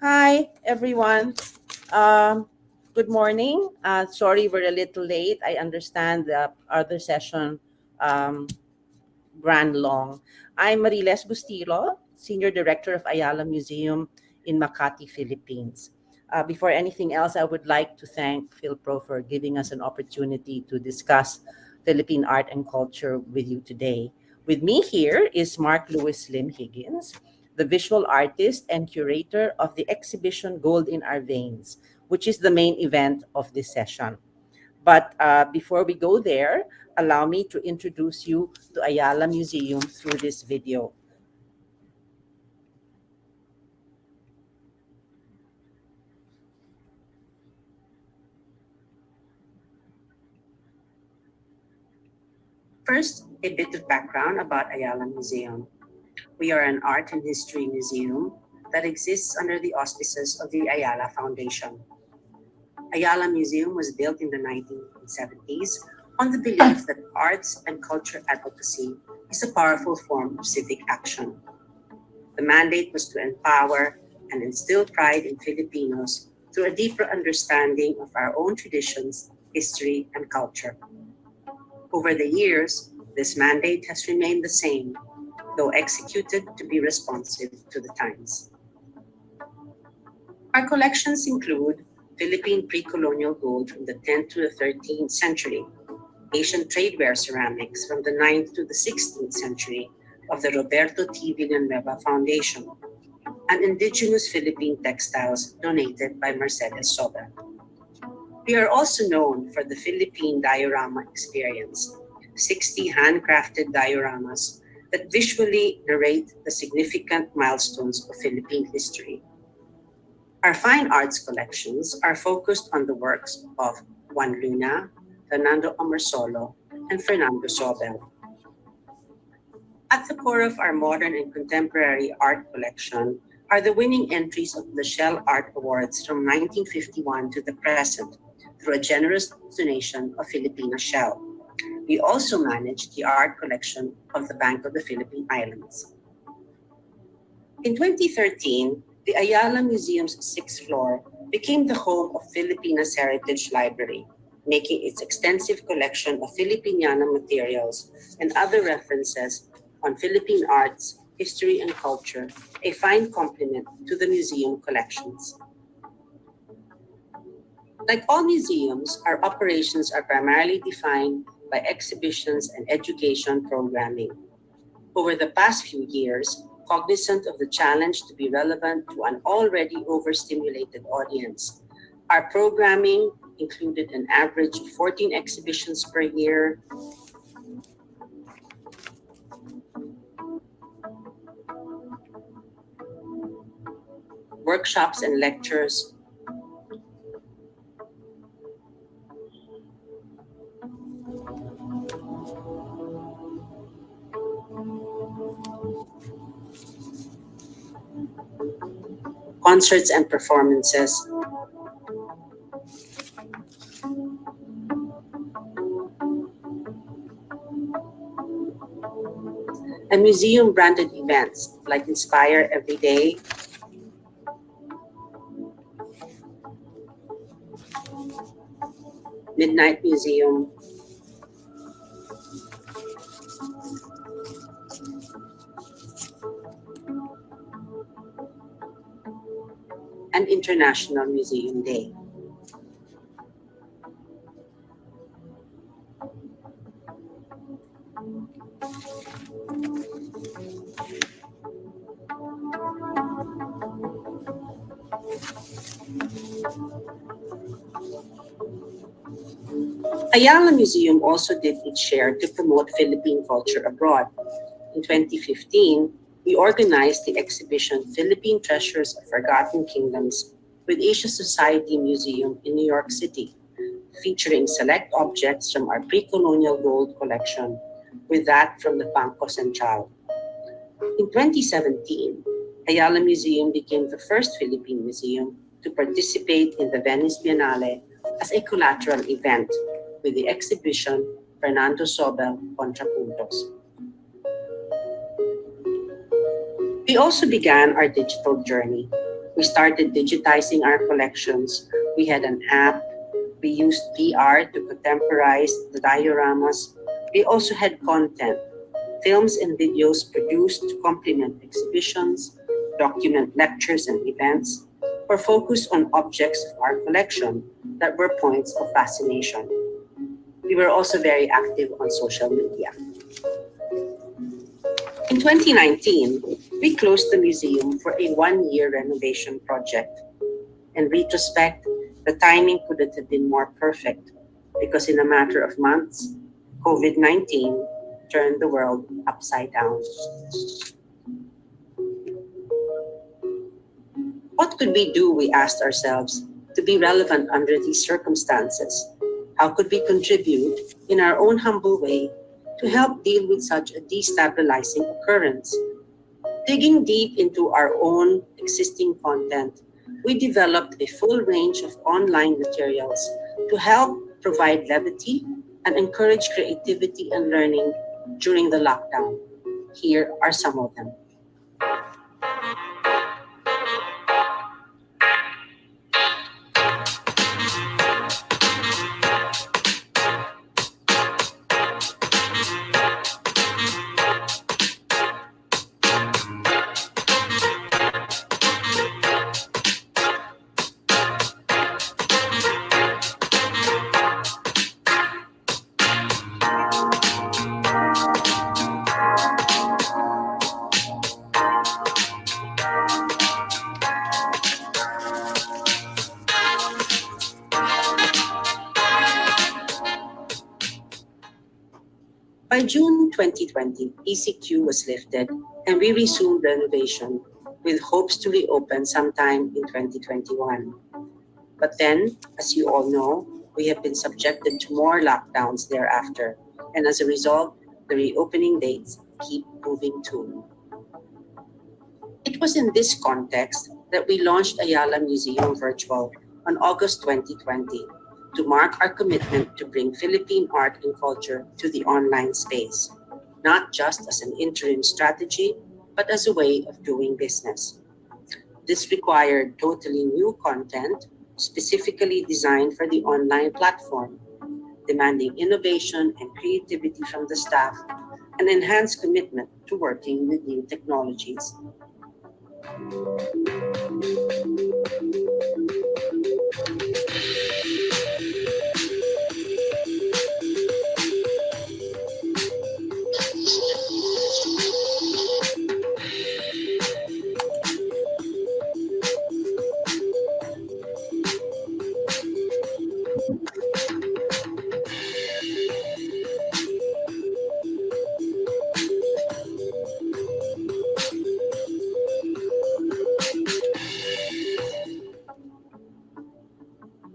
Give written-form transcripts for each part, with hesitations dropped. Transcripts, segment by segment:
Hi, everyone. Um, Good morning. Sorry we're a little late. I understand the other session um, ran long. I'm Mariles Bustilo, Senior Director of Ayala Museum in Makati, Philippines. Before anything else, I would like to thank PhilPro for giving us an opportunity to discuss Philippine art and culture with you today. With me here is Mark Lewis Lim Higgins, the visual artist and curator of the exhibition Gold in Our Veins, which is the main event of this session. But before we go there, allow me to introduce you to Ayala Museum through this video. First, a bit of background about Ayala Museum. We are an art and history museum that exists under the auspices of the Ayala Foundation. Ayala Museum was built in the 1970s on the belief that arts and culture advocacy is a powerful form of civic action. The mandate was to empower and instill pride in Filipinos through a deeper understanding of our own traditions, history, and culture. Over the years, this mandate has remained the same, though executed to be responsive to the times. Our collections include Philippine pre-colonial gold from the 10th to the 13th century, Asian tradeware ceramics from the 9th to the 16th century of the Roberto T. Villanueva Foundation, and indigenous Philippine textiles donated by Mercedes Zobel. We are also known for the Philippine Diorama Experience, 60 handcrafted dioramas that visually narrate the significant milestones of Philippine history. Our fine arts collections are focused on the works of Juan Luna, Fernando Amorsolo, and Fernando Zobel. At the core of our modern and contemporary art collection are the winning entries of the Shell Art Awards from 1951 to the present through a generous donation of Filipina Shell. We also manage the art collection of the Bank of the Philippine Islands. In 2013, the Ayala Museum's sixth floor became the home of Filipinas Heritage Library, making its extensive collection of Filipiniana materials and other references on Philippine arts, history, and culture a fine complement to the museum collections. Like all museums, our operations are primarily defined by exhibitions and education programming. Over the past few years, cognizant of the challenge to be relevant to an already overstimulated audience, our programming included an average of 14 exhibitions per year, workshops and lectures, concerts and performances, and museum branded events like Inspire Every Day, Midnight Museum, and International Museum Day. Ayala Museum also did its share to promote Philippine culture abroad. In 2015, we organized the exhibition Philippine Treasures of Forgotten Kingdoms with Asia Society Museum in New York City, featuring select objects from our pre-colonial gold collection with that from the Bangko Sentral. In 2017, Ayala Museum became the first Philippine museum to participate in the Venice Biennale as a collateral event with the exhibition Fernando Zobel Contrapuntos. We also began our digital journey. We started digitizing our collections. We had an app. We used VR to contemporize the dioramas. We also had content, films and videos produced to complement exhibitions, document lectures and events, or focus on objects of our collection that were points of fascination. We were also very active on social media. In 2019, we closed the museum for a 1 year renovation project. In retrospect, the timing couldn't have been more perfect because in a matter of months, COVID 19 turned the world upside down. What could we do, we asked ourselves, to be relevant under these circumstances? How could we contribute, in our own humble way, to help deal with such a destabilizing occurrence? Digging deep into our own existing content, we developed a full range of online materials to help provide levity and encourage creativity and learning during the lockdown. Here are some of them. By June 2020, ECQ was lifted and we resumed renovation with hopes to reopen sometime in 2021. But then, as you all know, we have been subjected to more lockdowns thereafter, and as a result, the reopening dates keep moving too. It was in this context that we launched Ayala Museum Virtual on August 2020 to mark our commitment to bring Philippine art and culture to the online space, not just as an interim strategy, but as a way of doing business. This required totally new content, specifically designed for the online platform, demanding innovation and creativity from the staff, and enhanced commitment to working with new technologies.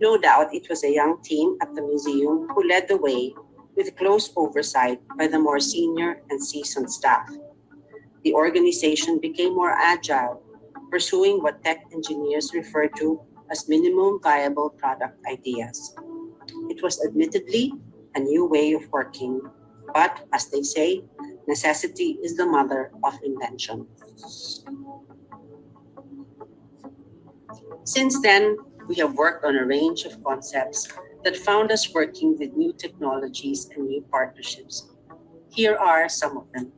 No doubt it was a young team at the museum who led the way with close oversight by the more senior and seasoned staff. The organization became more agile, pursuing what tech engineers refer to as minimum viable product ideas. It was admittedly a new way of working, but as they say, necessity is the mother of invention. Since then, we have worked on a range of concepts that found us working with new technologies and new partnerships. Here are some of them.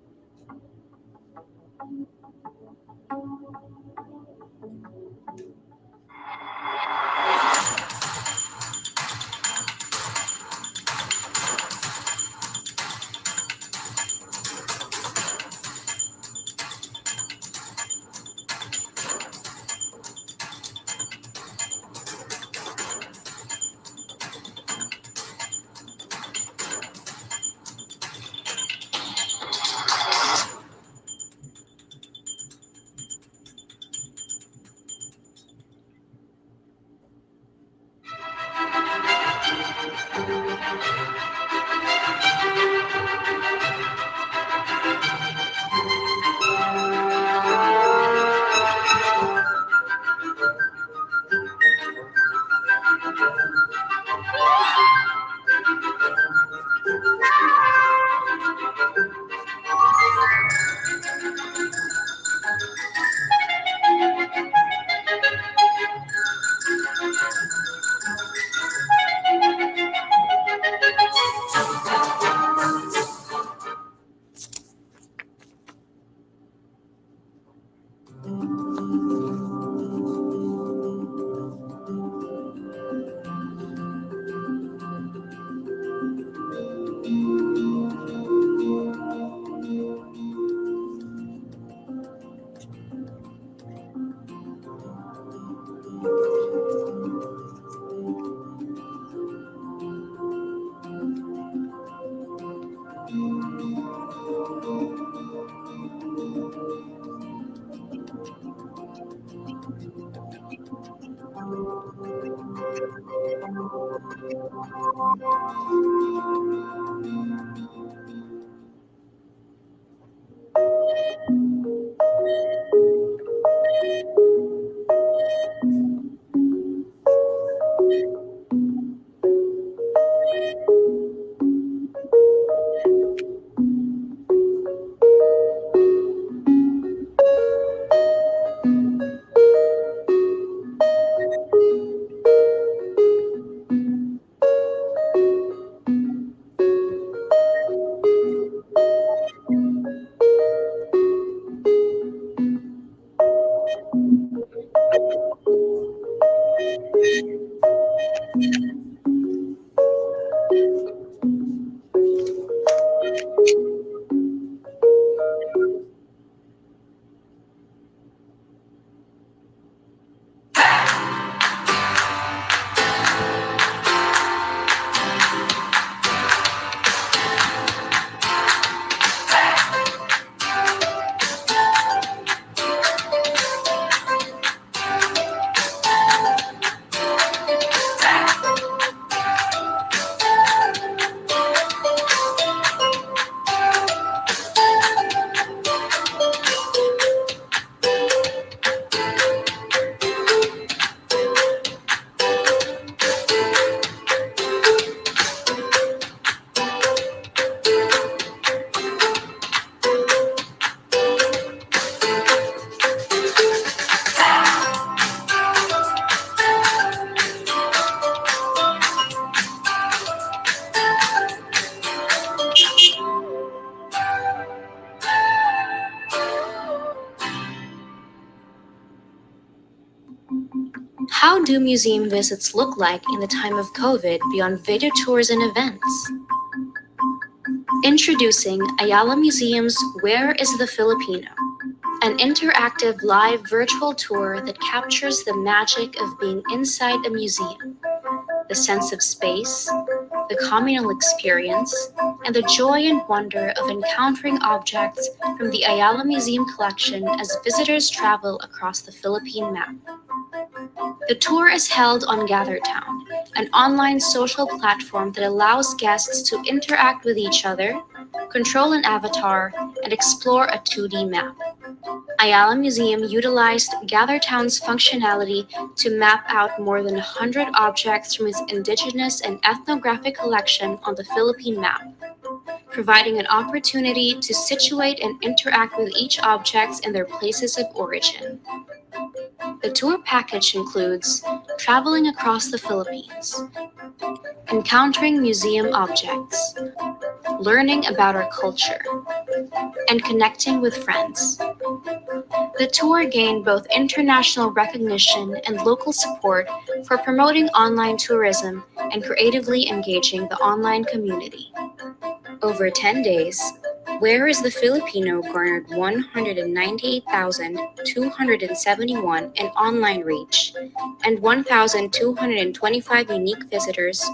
How do museum visits look like in the time of COVID beyond video tours and events? Introducing Ayala Museum's Where is the Filipino? An interactive live virtual tour that captures the magic of being inside a museum, the sense of space, the communal experience, and the joy and wonder of encountering objects from the Ayala Museum collection as visitors travel across the Philippine map. The tour is held on GatherTown, an online social platform that allows guests to interact with each other, control an avatar, and explore a 2D map. Ayala Museum utilized GatherTown's functionality to map out more than 100 objects from its indigenous and ethnographic collection on the Philippine map, providing an opportunity to situate and interact with each object in their places of origin. The tour package includes traveling across the Philippines, encountering museum objects, learning about our culture, and connecting with friends. The tour gained both international recognition and local support for promoting online tourism and creatively engaging the online community. Over 10 days, Where is the Filipino garnered 198,271 in online reach and 1,225 unique visitors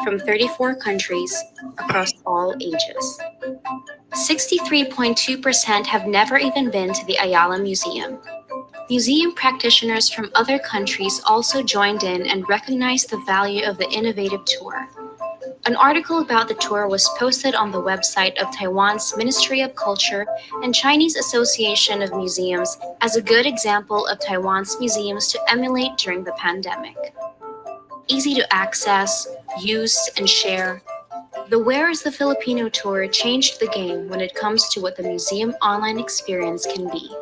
from 34 countries across all ages. 63.2% have never even been to the Ayala Museum. Museum practitioners from other countries also joined in and recognized the value of the innovative tour. An article about the tour was posted on the website of Taiwan's Ministry of Culture and Chinese Association of Museums as a good example of Taiwan's museums to emulate during the pandemic. Easy to access, use, and share, the Where is the Filipino tour changed the game when it comes to what the museum online experience can be.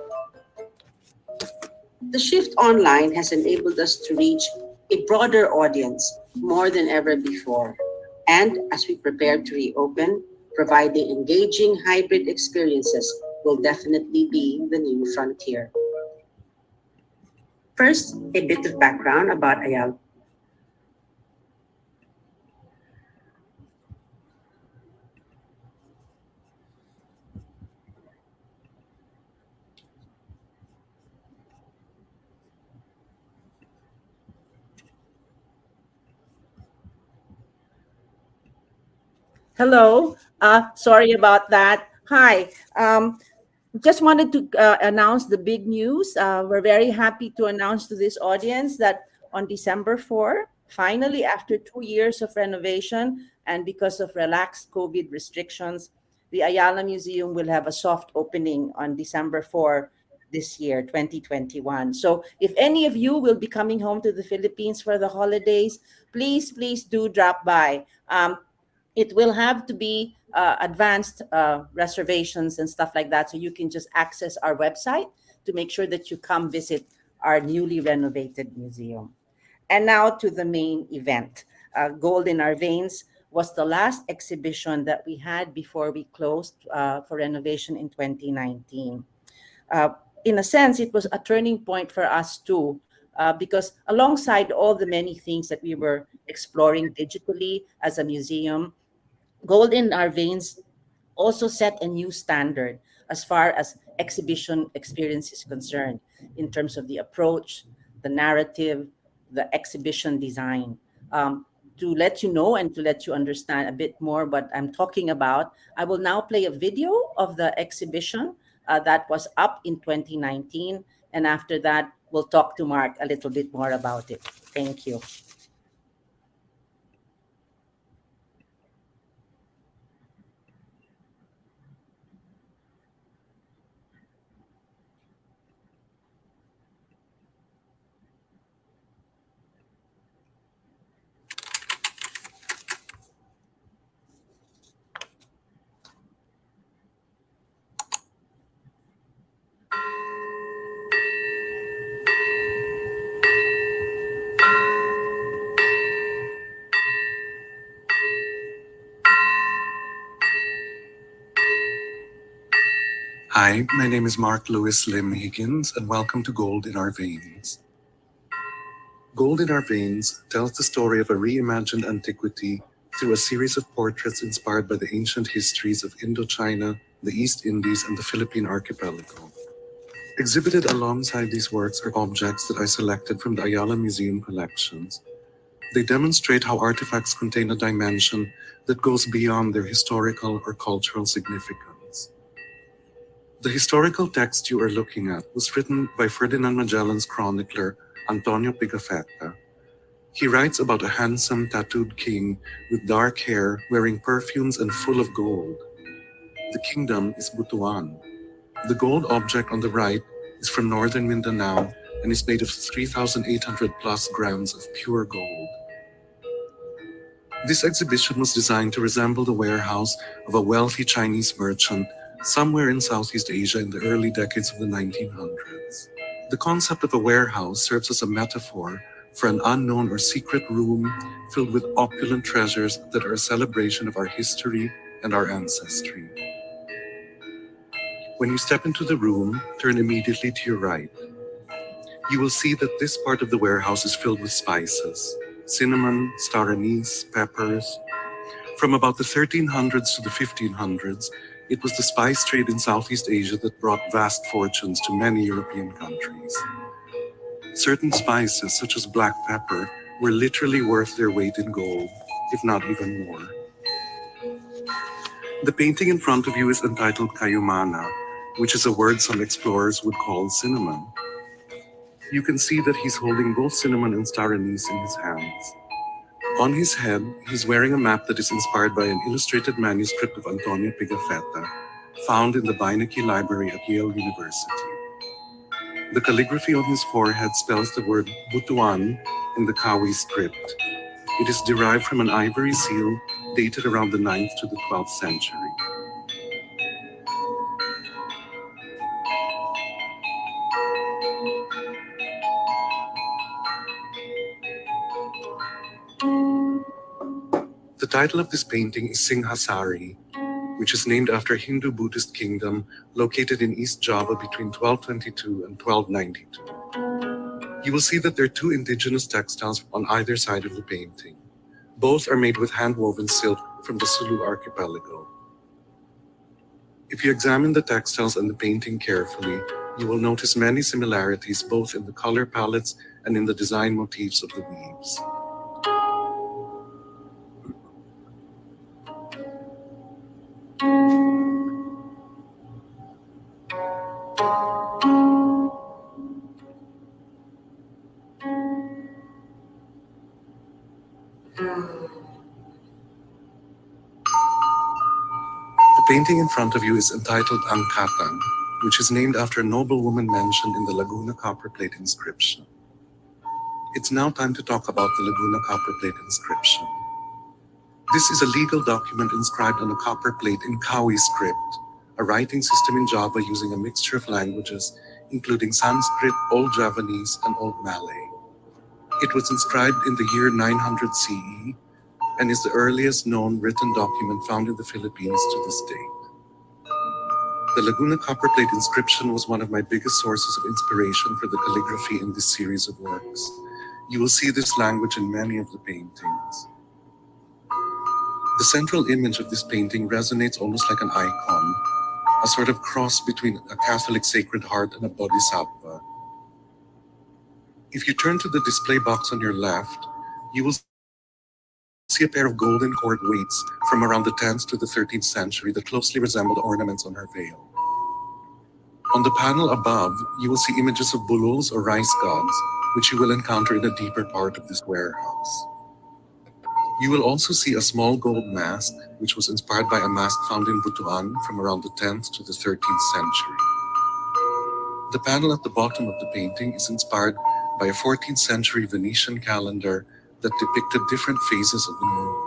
The shift online has enabled us to reach a broader audience more than ever before. And as we prepare to reopen, providing engaging hybrid experiences will definitely be the new frontier. First, a bit of background about Ayala. Hello. Sorry about that. Hi. Just wanted to announce the big news. We're very happy to announce to this audience that on December 4, Finally, after 2 years of renovation and because of relaxed COVID restrictions, the Ayala Museum will have a soft opening on December 4 this year, 2021. So if any of you will be coming home to the Philippines for the holidays, please do drop by. It will have to be advanced reservations and stuff like that. So you can just access our website to make sure that you come visit our newly renovated museum. And now to the main event. Gold in Our Veins was the last exhibition that we had before we closed for renovation in 2019. Uh, in a sense, it was a turning point for us too, because alongside all the many things that we were exploring digitally as a museum, Gold in Our Veins also set a new standard as far as exhibition experience is concerned in terms of the approach, the narrative, the exhibition design. To let you know and to let you understand a bit more what I'm talking about, I will now play a video of the exhibition that was up in 2019. And after that, we'll talk to Mark a little bit more about it. Thank you. Hi, my name is Mark Lewis Lim Higgins, and welcome to Gold in Our Veins. Gold in Our Veins tells the story of a reimagined antiquity through a series of portraits inspired by the ancient histories of Indochina, the East Indies, and the Philippine Archipelago. Exhibited alongside these works are objects that I selected from the Ayala Museum collections. They demonstrate how artifacts contain a dimension that goes beyond their historical or cultural significance. The historical text you are looking at was written by Ferdinand Magellan's chronicler, Antonio Pigafetta. He writes about a handsome, tattooed king with dark hair, wearing perfumes and full of gold. The kingdom is Butuan. The gold object on the right is from northern Mindanao and is made of 3,800 plus grams of pure gold. This exhibition was designed to resemble the warehouse of a wealthy Chinese merchant somewhere in Southeast Asia in the early decades of the 1900s. The concept of a warehouse serves as a metaphor for an unknown or secret room filled with opulent treasures that are a celebration of our history and our ancestry. When you step into the room, turn immediately to your right. You will see that this part of the warehouse is filled with spices: cinnamon, star anise, peppers. From about the 1300s to the 1500s, it was the spice trade in Southeast Asia that brought vast fortunes to many European countries. Certain spices, such as black pepper, were literally worth their weight in gold, if not even more. The painting in front of you is entitled Kayumana, which is a word some explorers would call cinnamon. You can see that he's holding both cinnamon and star anise in his hands. On his head, he's wearing a map that is inspired by an illustrated manuscript of Antonio Pigafetta, found in the Beinecke Library at Yale University. The calligraphy on his forehead spells the word Butuan in the Kawi script. It is derived from an ivory seal dated around the 9th to the 12th century. The title of this painting is Singhasari, which is named after a Hindu Buddhist kingdom located in East Java between 1222 and 1292. You will see that there are two indigenous textiles on either side of the painting. Both are made with hand-woven silk from the Sulu archipelago. If you examine the textiles and the painting carefully, you will notice many similarities both in the color palettes and in the design motifs of the weaves. painting in front of you is entitled Angkatan, which is named after a noblewoman mentioned in the Laguna copperplate inscription. It's now time to talk about the Laguna copperplate inscription. This is a legal document inscribed on a copper plate in Kawi script, a writing system in Java using a mixture of languages, including Sanskrit, Old Javanese, and Old Malay. It was inscribed in the year 900 CE and is the earliest known written document found in the Philippines to this date. The Laguna copperplate inscription was one of my biggest sources of inspiration for the calligraphy in this series of works. You will see this language in many of the paintings. The central image of this painting resonates almost like an icon, a sort of cross between a Catholic Sacred Heart and a Bodhisattva. If you turn to the display box on your left, you will see a pair of golden cord weights from around the 10th to the 13th century that closely resemble the ornaments on her veil. On the panel above, you will see images of bululs or rice gods, which you will encounter in a deeper part of this warehouse. You will also see a small gold mask, which was inspired by a mask found in Butuan from around the 10th to the 13th century. The panel at the bottom of the painting is inspired by a 14th century Venetian calendar that depicted different phases of the moon.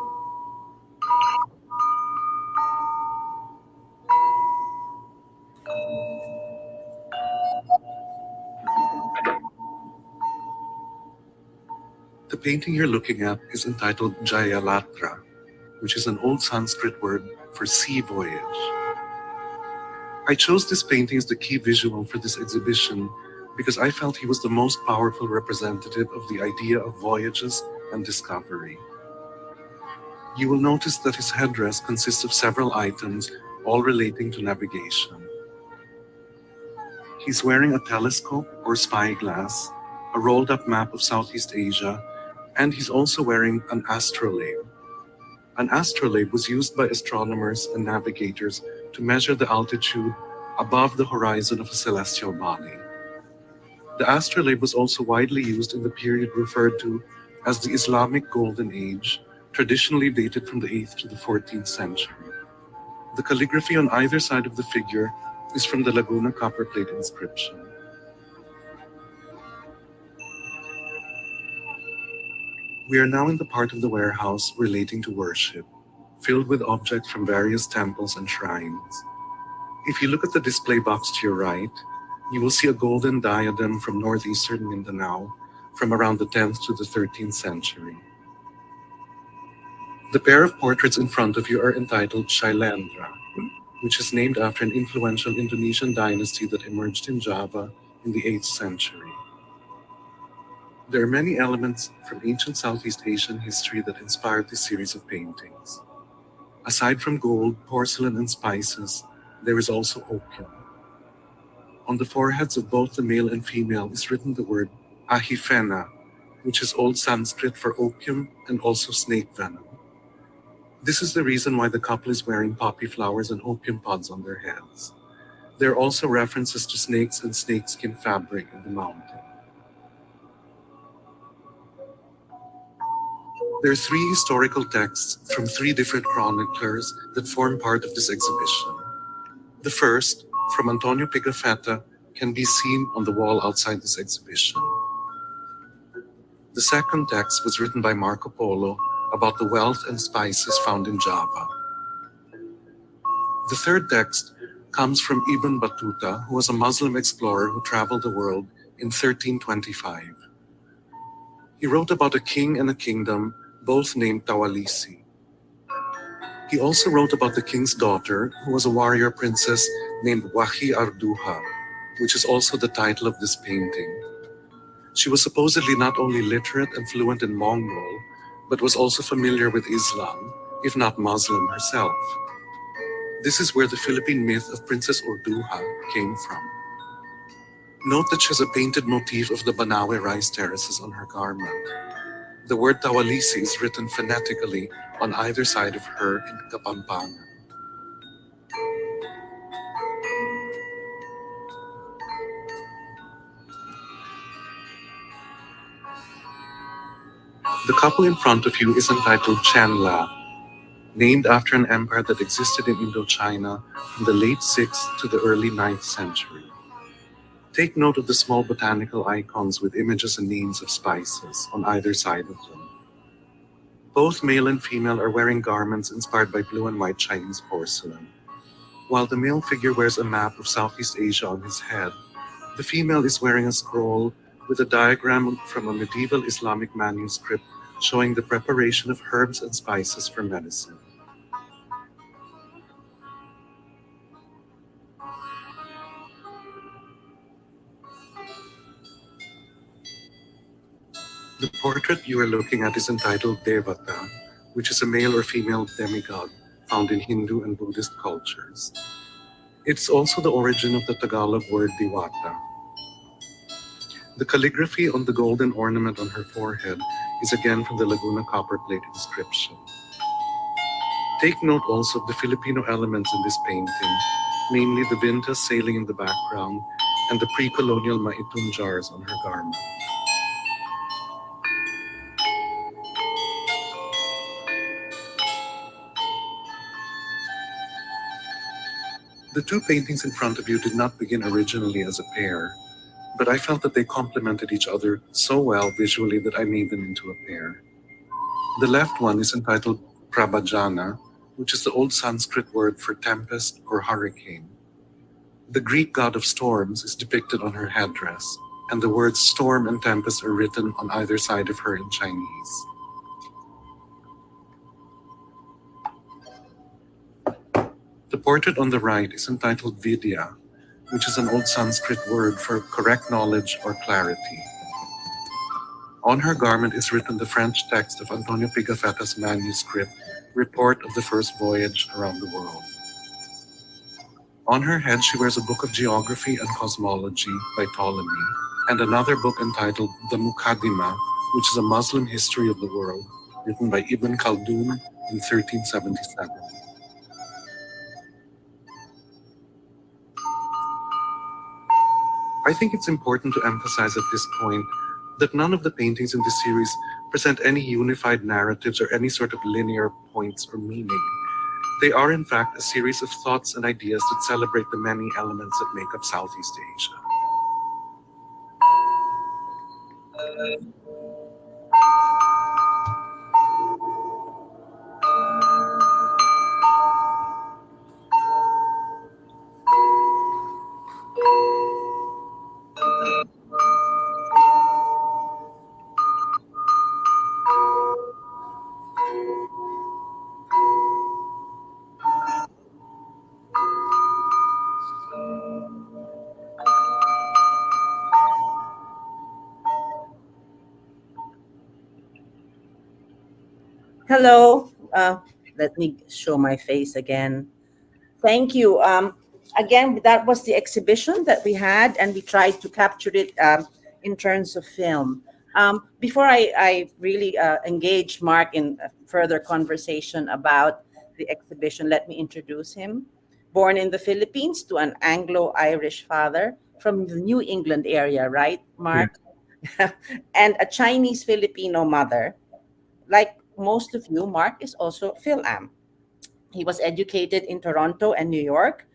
The painting you're looking at is entitled Jayalatra, which is an old Sanskrit word for sea voyage. I chose this painting as the key visual for this exhibition because I felt he was the most powerful representative of the idea of voyages and discovery. You will notice that his headdress consists of several items, all relating to navigation. He's wearing a telescope or spyglass, a rolled-up map of Southeast Asia, and he's also wearing an astrolabe. An astrolabe was used by astronomers and navigators to measure the altitude above the horizon of a celestial body. The astrolabe was also widely used in the period referred to as the Islamic Golden Age, traditionally dated from the 8th to the 14th century. The calligraphy on either side of the figure is from the Laguna copperplate inscription. We are now in the part of the warehouse relating to worship, filled with objects from various temples and shrines. If you look at the display box to your right, you will see a golden diadem from northeastern Mindanao from around the 10th to the 13th century. The pair of portraits in front of you are entitled Shailendra, which is named after an influential Indonesian dynasty that emerged in Java in the 8th century. There are many elements from ancient Southeast Asian history that inspired this series of paintings. Aside from gold, porcelain, and spices, there is also opium. On the foreheads of both the male and female is written the word ahifena, which is Old Sanskrit for opium and also snake venom. This is the reason why the couple is wearing poppy flowers and opium pods on their heads. There are also references to snakes and snakeskin fabric in the mountain. There are three historical texts from three different chroniclers that form part of this exhibition. The first, from Antonio Pigafetta, can be seen on the wall outside this exhibition. The second text was written by Marco Polo about the wealth and spices found in Java. The third text comes from Ibn Battuta, who was a Muslim explorer who traveled the world in 1325. He wrote about a king and a kingdom, both named Tawalisi. He also wrote about the king's daughter, who was a warrior princess named Wahi Arduha, which is also the title of this painting. She was supposedly not only literate and fluent in Mongol, but was also familiar with Islam, if not Muslim herself. This is where the Philippine myth of Princess Urduha came from. Note that she has a painted motif of the Banawe rice terraces on her garment. The word Tawalisi is written phonetically on either side of her in Kapampangan. The couple in front of you is entitled Chanla. named after an empire that existed in Indochina from the late 6th to the early 9th century. Take note of the small botanical icons with images and names of spices on either side of them. Both male and female are wearing garments inspired by blue and white Chinese porcelain. While the male figure wears a map of Southeast Asia on his head, the female is wearing a scroll with a diagram from a medieval Islamic manuscript showing the preparation of herbs and spices for medicine. The portrait you are looking at is entitled Devata, which is a male or female demigod found in Hindu and Buddhist cultures. It's also the origin of the Tagalog word Diwata. The calligraphy on the golden ornament on her forehead is again from the Laguna copperplate inscription. Take note also of the Filipino elements in this painting, namely the vinta sailing in the background and the pre-colonial maitum jars on her garment. The two paintings in front of you did not begin originally as a pair, but I felt that they complemented each other so well visually that I made them into a pair. The left one is entitled Prabhajana, which is the old Sanskrit word for tempest or hurricane. The Greek god of storms is depicted on her headdress, and the words storm and tempest are written on either side of her in Chinese. The portrait on the right is entitled Vidya, which is an old Sanskrit word for correct knowledge or clarity. On her garment is written the French text of Antonio Pigafetta's manuscript, Report of the First Voyage Around the World. On her head, she wears a book of geography and cosmology by Ptolemy, and another book entitled the Mukaddimah, which is a Muslim history of the world, written by Ibn Khaldun in 1377. I think it's important to emphasize at this point that none of the paintings in this series present any unified narratives or any sort of linear points or meaning. They are, in fact, a series of thoughts and ideas that celebrate the many elements that make up Southeast Asia. Hello. Let me show my face again. Thank you. Again, that was the exhibition that we had, and we tried to capture it in terms of film. Before I really engage Mark in further conversation about the exhibition, let me introduce him. Born in the Philippines to an Anglo-Irish father from the New England area, right, Yeah. Mark? And a Chinese Filipino mother. Like most of you, Mark is also Phil-Am. He was educated in Toronto and New York.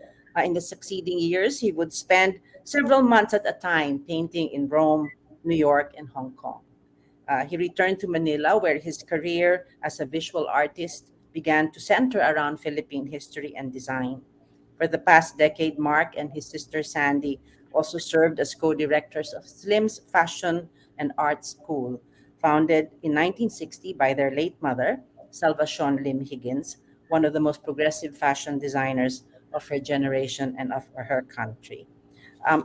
In the succeeding years, he would spend several months at a time painting in Rome, New York, and Hong Kong. He returned to Manila, where his career as a visual artist began to center around Philippine history and design. For the past decade, Mark and his sister Sandy also served as co directors of Slim's Fashion and Art School, founded in 1960 by their late mother, Salvation Lim Higgins, one of the most progressive fashion designers of her generation and of her country.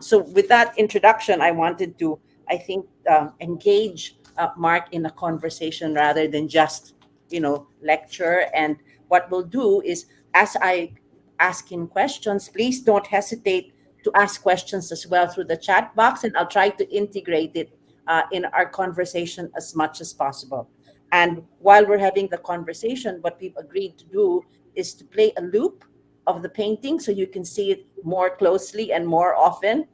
So, with that introduction, I wanted to, I think, engage Mark in a conversation rather than just, lecture. And what we'll do is, as I ask him questions, please don't hesitate to ask questions as well through the chat box, and I'll try to integrate it in our conversation as much as possible. And while we're having the conversation, what we've agreed to do is to play a loop of the painting so you can see it more closely and more often,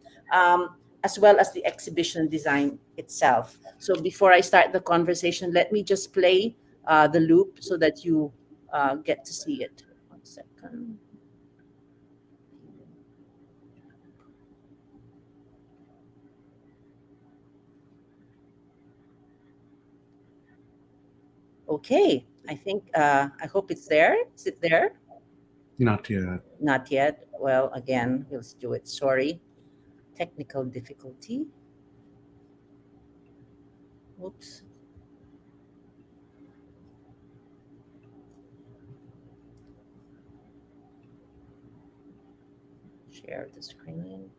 as well as the exhibition design itself. So before I start the conversation, let me just play the loop so that you get to see it. 1 second. Okay, I think I hope it's there. Is it there? Not yet. Not yet. Well, again, we'll do it. Sorry, technical difficulty. Oops. Share the screen.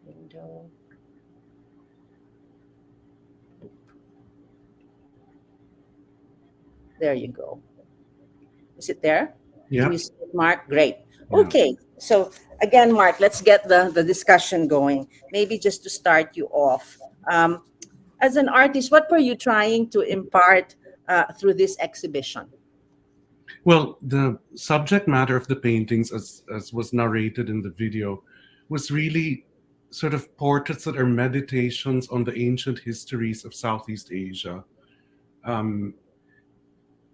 Window. There you go. Is it there? Can Yeah. you see it, Mark? Great. Yeah. Okay. So again, Mark, let's get the discussion going. Maybe just to start you off. Um, as an artist, what were you trying to impart through this exhibition? Well, the subject matter of the paintings, as was narrated in the video, was really sort of portraits that are meditations on the ancient histories of Southeast Asia. Um,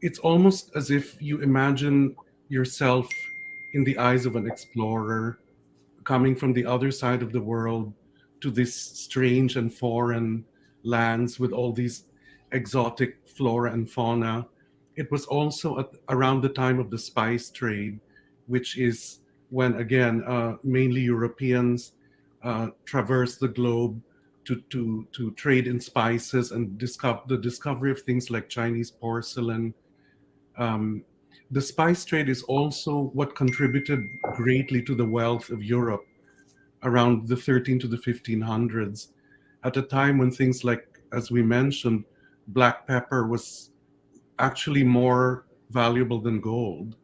it's almost as if you imagine yourself in the eyes of an explorer coming from the other side of the world to this strange and foreign lands with all these exotic flora and fauna. It was also around the time of the spice trade, which is when, again, mainly Europeans traversed the globe to trade in spices and discover the discovery of things like Chinese porcelain. um, the spice trade is also what contributed greatly to the wealth of Europe around the 13 to the 1500s, at a time when things like, as we mentioned, black pepper was actually more valuable than gold.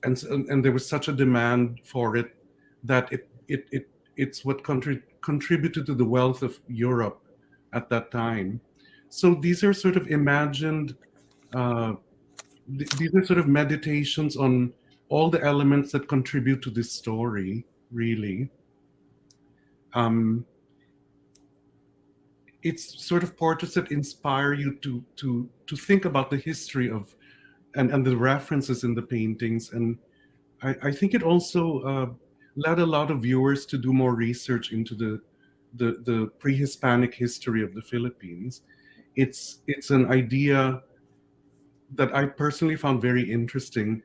And there was such a demand for it that it's what contributed to the wealth of Europe at that time. So these are sort of imagined uh, these are sort of meditations on all the elements that contribute to this story, really. Um, it's sort of portraits that inspire you to think about the history of and the references in the paintings. And I think it also led a lot of viewers to do more research into the pre-Hispanic history of the Philippines. It's an idea that I personally found very interesting.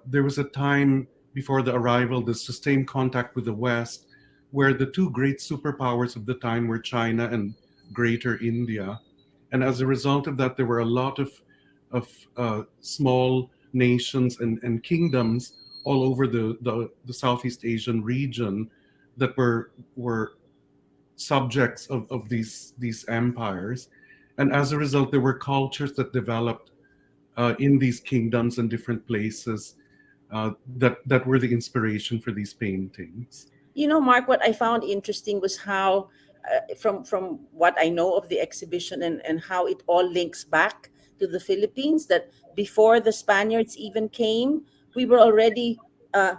There was a time before the arrival, the sustained contact with the West, where the two great superpowers of the time were China and Greater India. And as a result of that, there were a lot of small nations and kingdoms all over the Southeast Asian region that were subjects of these empires. And as a result, there were cultures that developed in these kingdoms and different places that were the inspiration for these paintings. You know, Mark, what I found interesting was how, from what I know of the exhibition and how it all links back to the Philippines, that before the Spaniards even came, we were already uh,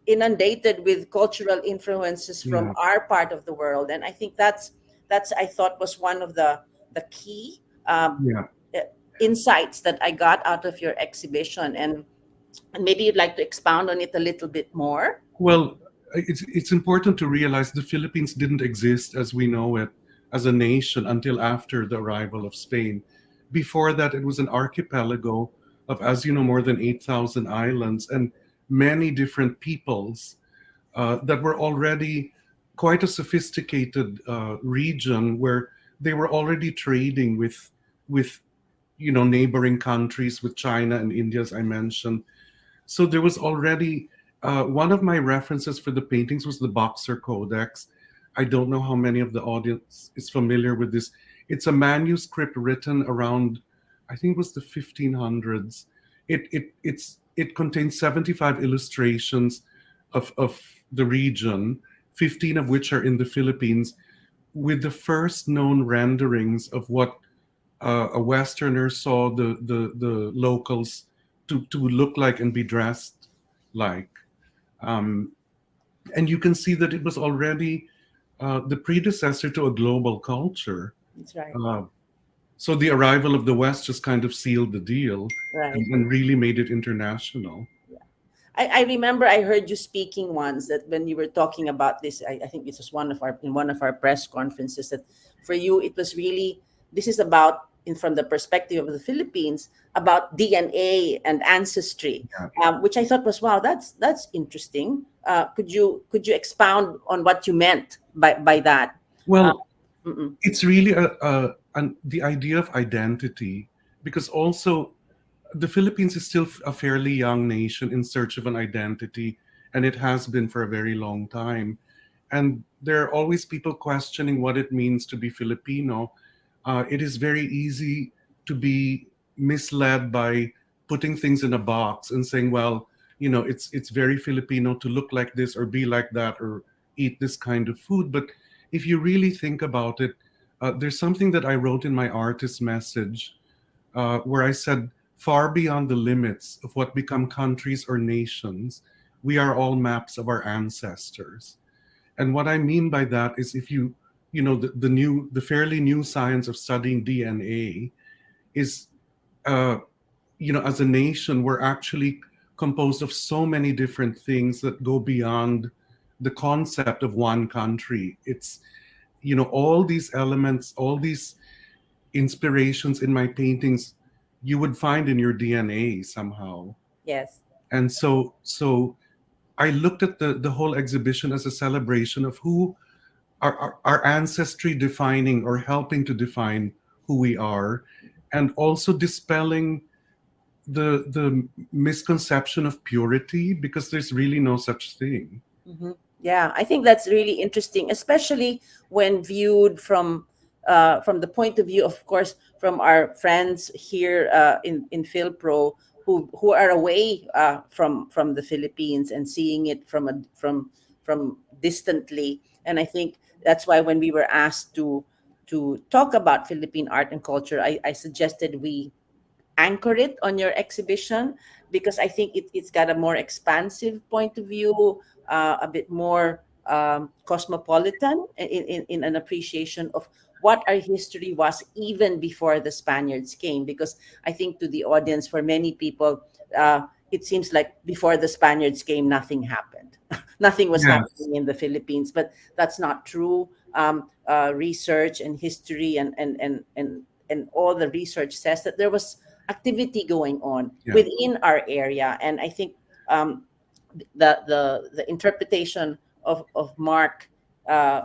inundated with cultural influences from Yeah, our part of the world, and I think that's I thought was one of the key yeah. uh, insights that I got out of your exhibition, and maybe you'd like to expound on it a little bit more. Well, it's important to realize the Philippines didn't exist as we know it as a nation until after the arrival of Spain. Before that, it was an archipelago of, as you know, more than 8,000 islands and many different peoples that were already quite a sophisticated region where they were already trading with neighboring countries, with China and India, as I mentioned. So there was already one of my references for the paintings was the Boxer Codex. I don't know how many of the audience is familiar with this. It's a manuscript written around, I think it was the 1500s. It contains 75 illustrations of the region, 15 of which are in the Philippines, with the first known renderings of what a Westerner saw the locals to look like and be dressed like. Um, and you can see that it was already the predecessor to a global culture. That's right. Uh, So the arrival of the West just kind of sealed the deal Right. and really made it international. I remember I heard you speaking once that when you were talking about this, I think this was one of our in one of our press conferences, that for you it was really, this is about, in from the perspective of the Philippines, about DNA and ancestry, Yeah. which I thought was, wow, that's interesting. Could you expound on what you meant by that? Uh, Well, mm-mm. it's really the idea of identity, because also the Philippines is still a fairly young nation in search of an identity, and it has been for a very long time. And there are always people questioning what it means to be Filipino. It is very easy to be misled by putting things in a box and saying, well, it's very Filipino to look like this or be like that or eat this kind of food. But if you really think about it, there's something that I wrote in my artist message, where I said, far beyond the limits of what become countries or nations, we are all maps of our ancestors. And what I mean by that is, if the fairly new science of studying DNA is, uh, as a nation, we're actually composed of so many different things that go beyond the concept of one country. It's, all these elements, all these inspirations in my paintings, you would find in your DNA somehow. Yes. And so I looked at the whole exhibition as a celebration of who our ancestry defining or helping to define who we are, and also dispelling the misconception of purity, because there's really no such thing. Hmm. Yeah, I think that's really interesting, especially when viewed from the point of view, of course, from our friends here in Philpro, who are away from the Philippines and seeing it from distantly. And I think that's why when we were asked to talk about Philippine art and culture, I suggested we anchor it on your exhibition, because I think it's got a more expansive point of view, a bit more cosmopolitan in an appreciation of what our history was even before the Spaniards came. Because I think to the audience, for many people, it seems like before the Spaniards came, nothing happened. Nothing was Yes. happening in the Philippines, but that's not true. Research and history and all the research says that there was activity going on Yeah. within our area. And I think um, the interpretation of Mark uh,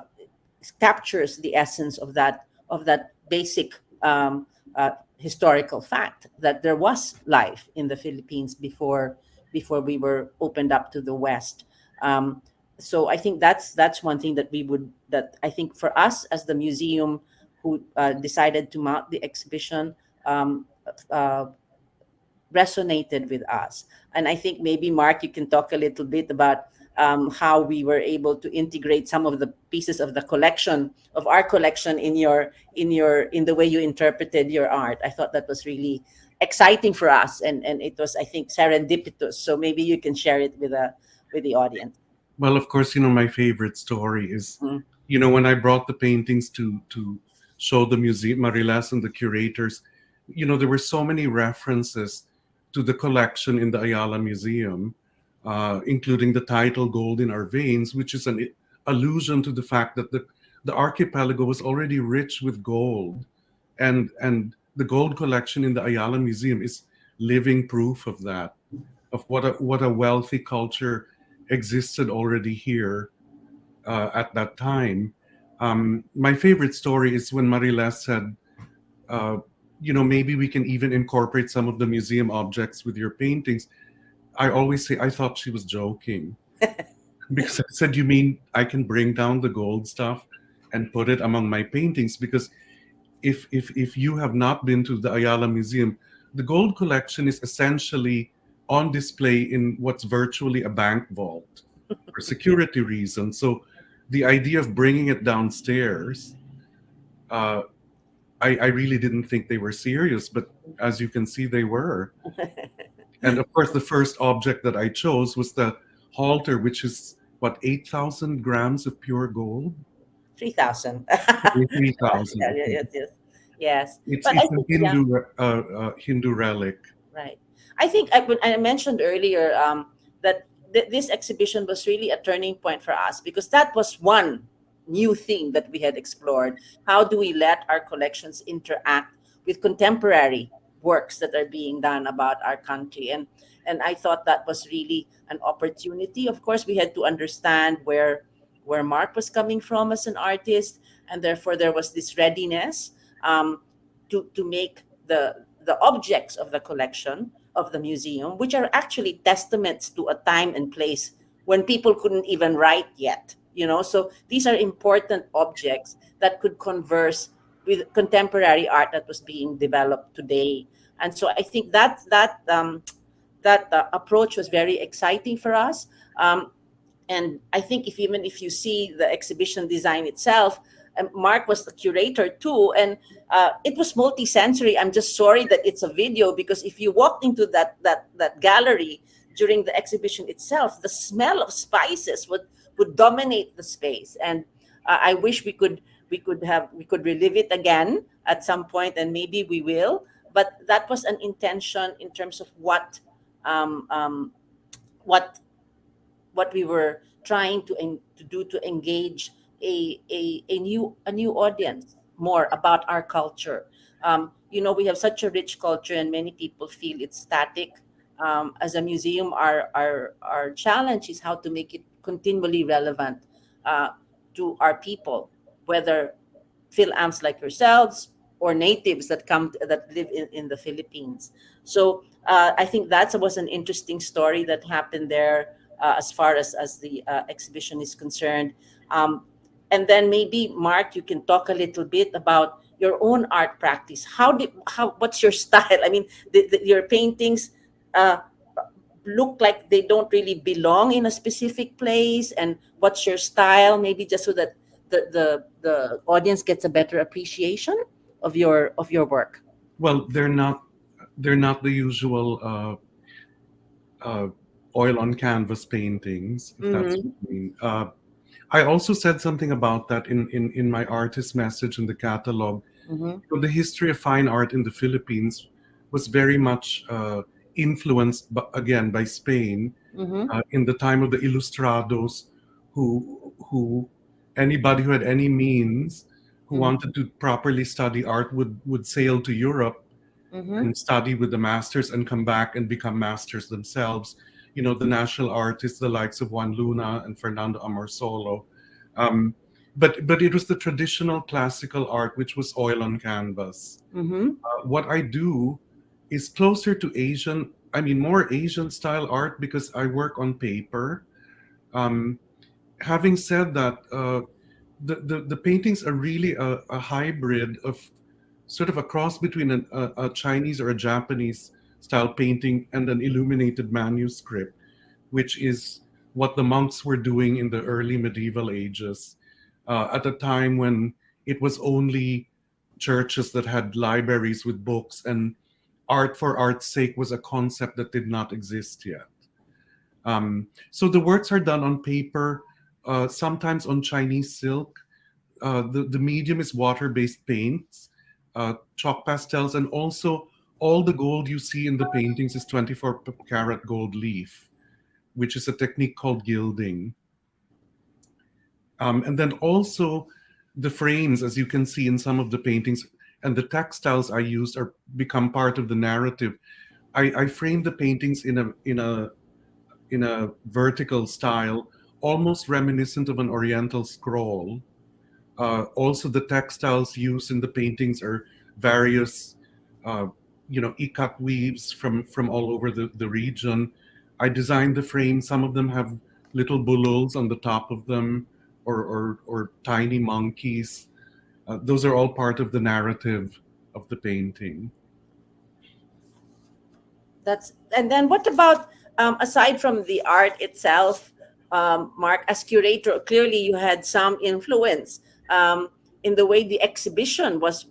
captures the essence of that basic historical fact that there was life in the Philippines before we were opened up to the West. So I think that's one thing that I think for us as the museum who decided to mount the exhibition, um, uh, resonated with us. And I think maybe Mark, you can talk a little bit about how we were able to integrate some of the pieces of the collection of our collection in the way you interpreted your art. I thought that was really exciting for us, and it was, I think, serendipitous. So maybe you can share it with the audience. Well, of course, my favorite story is, Mm. when I brought the paintings to show the museum, Marilas and the curators, there were so many references to the collection in the Ayala Museum, including the title "Gold in Our Veins," which is an allusion to the fact that the archipelago was already rich with gold, and the gold collection in the Ayala Museum is living proof of that, of what a wealthy culture existed already here at that time. My favorite story is when Mariles said, uh, maybe we can even incorporate some of the museum objects with your paintings. I always say I thought she was joking, because I said, you mean I can bring down the gold stuff and put it among my paintings? Because if you have not been to the Ayala Museum, the gold collection is essentially on display in what's virtually a bank vault for security reasons. So the idea of bringing it downstairs, uh, I really didn't think they were serious, but as you can see, they were. And of course, the first object that I chose was the halter, which is what, 8,000 grams of pure gold? 3,000. Maybe 3,000. Yeah, yeah, Okay. yes, yes. Yes, It's but I it's a think, yeah. Hindu relic. Right. I think when I mentioned earlier that this exhibition was really a turning point for us because that was one new thing that we had explored. How do we let our collections interact with contemporary works that are being done about our country? And I thought that was really an opportunity. Of course, we had to understand where Mark was coming from as an artist, and therefore there was this readiness to make the objects of the collection of the museum, which are actually testaments to a time and place when people couldn't even write yet. So these are important objects that could converse with contemporary art that was being developed today. And so I think that approach was very exciting for us. And I think even if you see the exhibition design itself, Mark was the curator too, and it was multi-sensory. I'm just sorry that it's a video because if you walked into that gallery during the exhibition itself, the smell of spices would dominate the space, and I wish we could relive it again at some point, and maybe we will. But that was an intention in terms of um, um, what what we were trying to do to engage a new audience more about our culture. We have such a rich culture, and many people feel it's static. As a museum, our challenge is how to make it continually relevant uh, to our people, whether Phil-Amps like yourselves or natives that live in the Philippines. So I think that was an interesting story that happened there as far as the exhibition is concerned. Um, and then maybe Mark, you can talk a little bit about your own art practice. What's your style? I mean, your paintings uh, look like they don't really belong in a specific place. And what's your style? Maybe just so that the audience gets a better appreciation of your work. Well, they're not the usual uh, oil on canvas paintings, if that's what Mm-hmm. you mean. I also said something about that in my artist message in the catalog. Mm-hmm. So the history of fine art in the Philippines was very much influenced, again, by Spain Mm-hmm. in the time of the Ilustrados, who anybody who had any means who Mm-hmm. wanted to properly study art would sail to Europe Mm-hmm. and study with the masters and come back and become masters themselves. The national artists, the likes of Juan Luna and Fernando Amorsolo. Um, but it was the traditional classical art, which was oil on canvas. Mm-hmm. What I do is closer to Asian, I mean, more Asian style art because I work on paper. Um, Having said that, the paintings are really a hybrid of sort of a cross between a Chinese or a Japanese style painting and an illuminated manuscript, which is what the monks were doing in the early medieval ages, at a time when it was only churches that had libraries with books, and art for art's sake was a concept that did not exist yet. So the works are done on paper, sometimes on Chinese silk. The medium is water-based paints, chalk pastels, and also all the gold you see in the paintings is 24 karat gold leaf, which is a technique called gilding. And then also the frames, as you can see in some of the paintings, and the textiles I used are become part of the narrative. I framed the paintings in a vertical style, almost reminiscent of an Oriental scroll. Also, the textiles used in the paintings are various, uh, ikat weaves from all over the region. I designed the frame. Some of them have little bululs on the top of them, or tiny monkeys. Those are all part of the narrative of the painting. And then what about aside from the art itself, Mark, as curator, clearly you had some influence in the way the exhibition was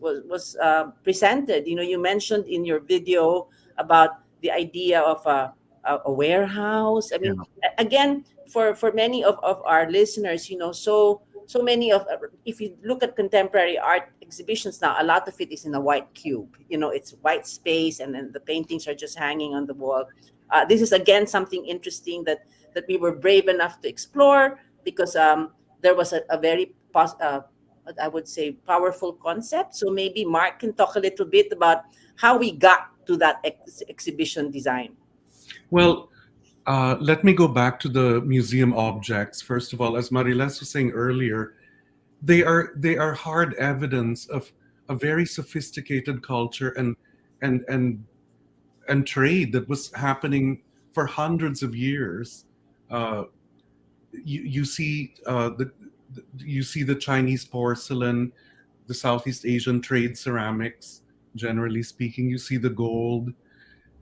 presented. You mentioned in your video about the idea of a warehouse. I Yeah. mean, again, for many of our listeners, so many of if you look at contemporary art exhibitions now, a lot of it is in a white cube. It's white space, and then the paintings are just hanging on the wall. This is again something interesting that we were brave enough to explore, because there was a very I would say powerful concept. So maybe Mark can talk a little bit about how we got to that exhibition design. Well, let me go back to the museum objects. First of all, as Mariles was saying earlier, they are hard evidence of a very sophisticated culture and and and trade that was happening for hundreds of years. Uh, you see you see the Chinese porcelain, the Southeast Asian trade ceramics. Generally speaking, you see the gold,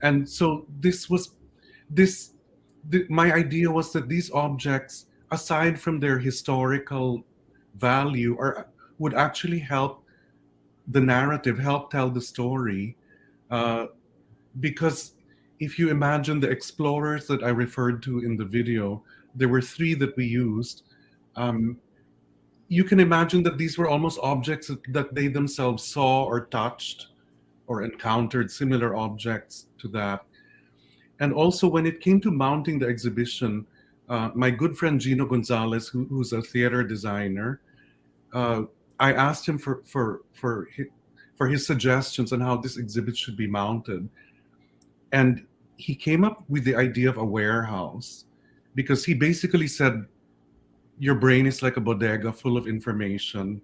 and so this my idea was that these objects, aside from their historical value, are would actually help the narrative, help tell the story, uh, because if you imagine the explorers that I referred to in the video, there were three that we used. Um, you can imagine that these were almost objects that they themselves saw or touched or encountered similar objects to that. And also, when it came to mounting the exhibition, my good friend Gino Gonzalez, who's a theater designer, uh, I asked him for his suggestions on how this exhibit should be mounted, and he came up with the idea of a warehouse, because he basically said, "Your brain is like a bodega full of information.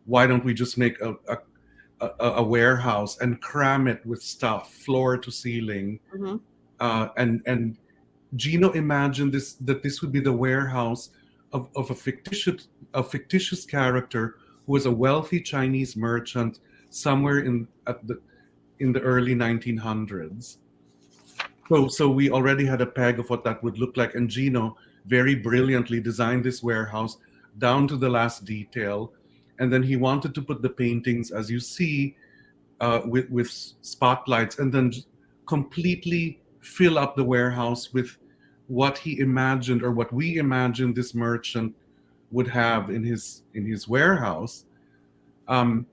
Why don't we just make a warehouse and cram it with stuff, floor to ceiling?" Mm-hmm. And Gino imagined this would be the warehouse of a fictitious character who was a wealthy Chinese merchant somewhere in the early 1900s. So we already had a peg of what that would look like, and Gino very brilliantly designed this warehouse down to the last detail, and then he wanted to put the paintings, as you see, with spotlights, and then completely fill up the warehouse with what he imagined, or what we imagined this merchant would have in his warehouse. Um,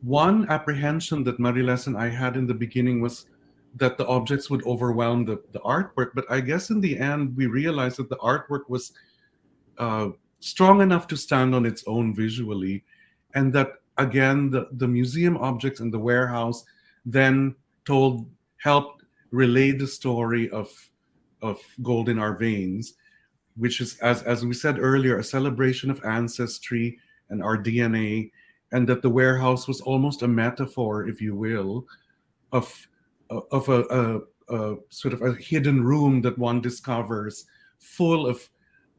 One apprehension that Mariles and I had in the beginning was that the objects would overwhelm the artwork, but I guess in the end we realized that the artwork was uh, strong enough to stand on its own visually, and that again the museum objects in the warehouse then told helped relay the story of gold in our veins, which is, as we said earlier, a celebration of ancestry and our DNA, and that the warehouse was almost a metaphor, if you will, of a sort of a hidden room that one discovers, full of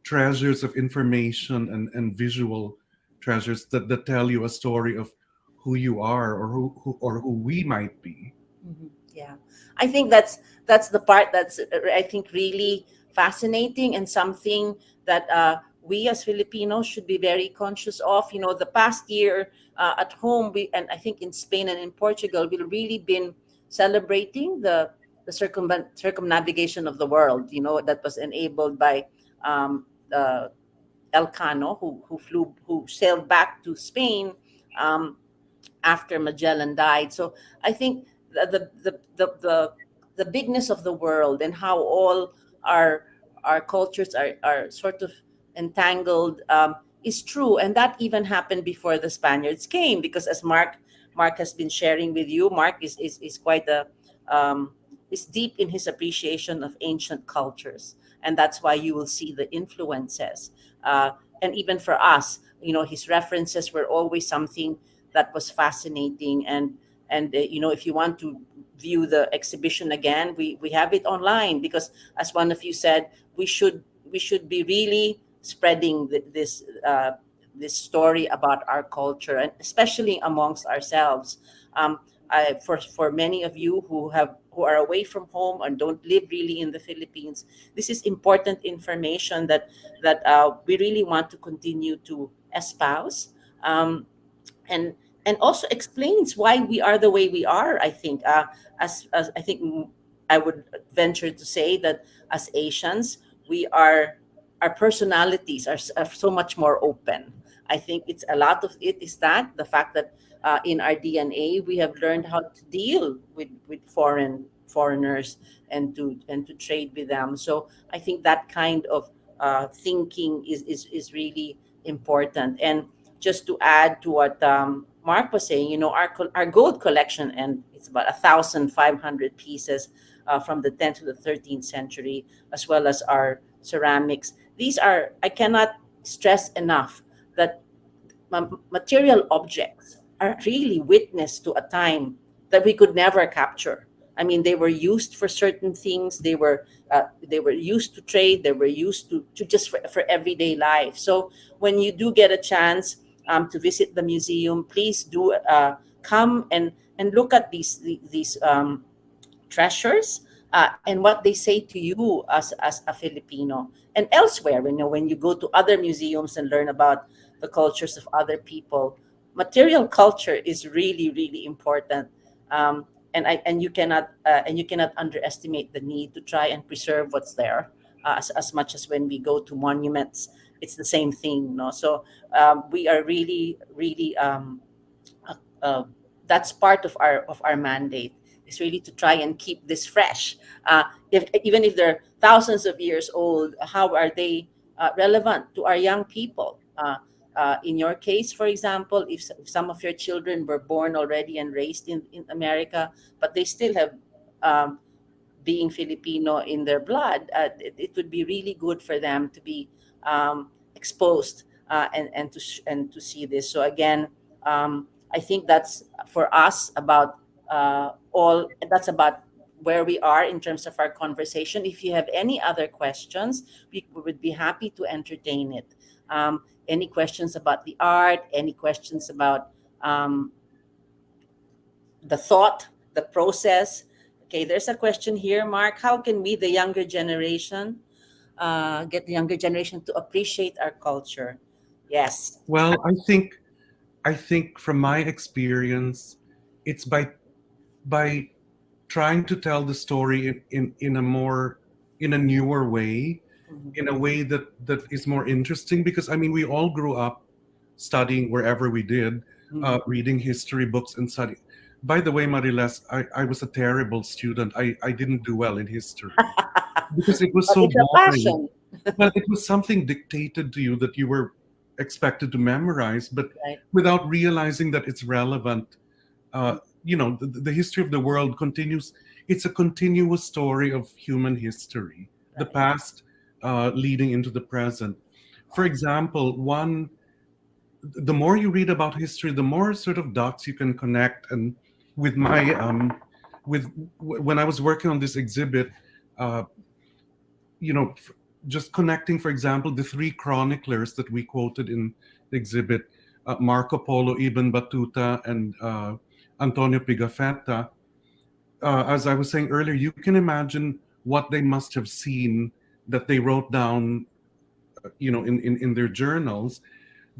treasures of information and visual treasures that tell you a story of who you are, or who we might be. Mhm. Yeah, I think that's the part that's I think really fascinating, and something that we as Filipinos should be very conscious of. The past year at home, we and I think in Spain and in Portugal, we've really been celebrating the circumnavigation of the world. That was enabled by um, uh, Elcano, who sailed back to Spain. Um, After Magellan died. So I think the bigness of the world, and how all our our cultures are sort of entangled, is true, and that even happened before the Spaniards came. Because as Mark has been sharing with you, Mark is quite a um, is deep in his appreciation of ancient cultures, and that's why you will see the influences. Uh, and even for us, his references were always something that was fascinating. And if you want to view the exhibition again, we have it online, because as one of you said, we should be really spreading this story about our culture, and especially amongst ourselves. For many of you who are away from home and don't live really in the Philippines, this is important information that we really want to continue to espouse. Um, and and also explains why we are the way we are. I think, as I think, I would venture to say that as Asians, we are our personalities are so much more open. I think it's a lot of it is that the fact that in our DNA we have learned how to deal with foreigners and to trade with them. So I think that kind of thinking is really important. And just to add to what Mark was saying, our gold collection, and it's about 1,500 pieces from the 10th to the 13th century, as well as our ceramics. These are, I cannot stress enough that material objects are really witness to a time that we could never capture. I mean, they were used for certain things. They were used to trade. They were used to just for everyday life. So when you do get a chance to visit the museum, please do come and look at these treasures, and what they say to you as a Filipino and elsewhere. When you go to other museums and learn about the cultures of other people, material culture is really really important. And you cannot underestimate the need to try and preserve what's there, as much as when we go to monuments, it's the same thing, no? So we are really really uh, uh, that's part of our mandate, is really to try and keep this fresh. If even if they're thousands of years old, how are they relevant to our young people? In your case, for example, if some of your children were born already and raised in America, but they still have um, being Filipino in their blood, it would be really good for them to be exposed, and to see this. So again, I think that's for us about all. That's about where we are in terms of our conversation. If you have any other questions, we would be happy to entertain it. Any questions about the art? Any questions about um, the thought, the process? Okay, there's a question here, Mark. How can we, the younger generation, get the younger generation to appreciate our culture? Yes. Well, I think from my experience, it's by trying to tell the story in a more in a newer way, Mhm. in a way that is more interesting. Because I mean, we all grew up studying wherever we did, Mhm. reading history books and study. By the way, Mariles, I was a terrible student. I didn't do well in history because it was But so it's a boring. passion, Well, it was something dictated to you that you were expected to memorize, but right? without realizing that it's relevant. The history of the world continues. It's a continuous story of human history, the Right. past leading into the present. For example, the more you read about history, the more sort of dots you can connect. And with my when I was working on this exhibit, uh, you know, f- just connecting, for example, the three chroniclers that we quoted in the exhibit, Marco Polo, Ibn Battuta, and Antonio Pigafetta. As I was saying earlier, you can imagine what they must have seen that they wrote down, in their journals.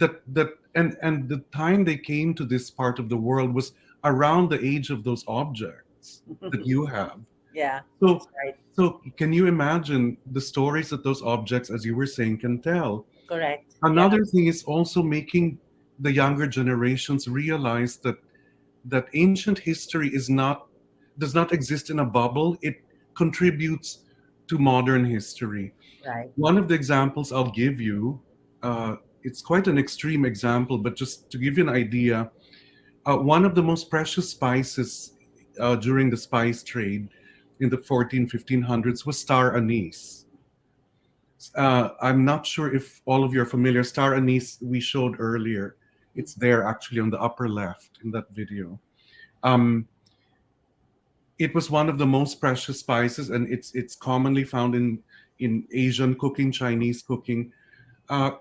And the time they came to this part of the world was around the age of those objects that you have. Yeah, So, that's right. so can you imagine the stories that those objects, as you were saying, can tell? Correct. Yeah, Another thing is also making the younger generations realize that ancient history does not exist in a bubble. It contributes to modern history. right. One of the examples I'll give you, uh, it's quite an extreme example, but just to give you an idea, one of the most precious spices during the spice trade in the 1500s was star anise. I'm not sure if all of you are familiar. Star anise we showed earlier. It's there actually on the upper left in that video. Um, it was one of the most precious spices, and it's commonly found in Asian cooking, Chinese cooking.